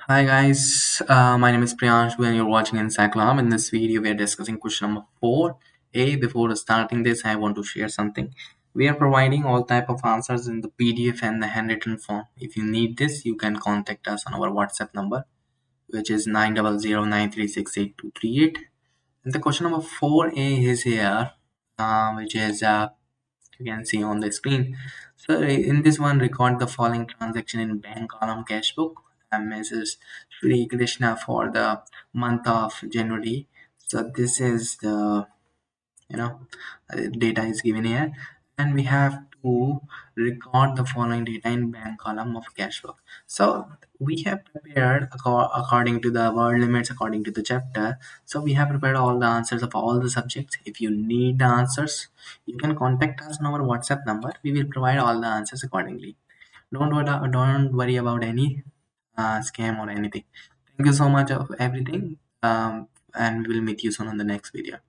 Hi guys, my name is Priyansh and you're watching Encyclom. In this video, we are discussing question number 4A. Before starting this, I want to share something. We are providing all type of answers in the PDF and the handwritten form. If you need this, you can contact us on our WhatsApp number, which is 90093682238. And the question number 4A is here, which is you can see on the screen. So in this one, record the following transaction in bank column cash book. Mrs. Shree Krishna for the month of January. So this is the you know data is given here, and we have to record the following data in bank column of cash book. So we have prepared according to the word limits, according to the chapter. So we have prepared all the answers of all the subjects. If you need the answers, you can contact us on our WhatsApp number. We will provide all the answers accordingly. Don't worry about any scam or anything. Thank you so much of everything, and we will meet you soon on the next video.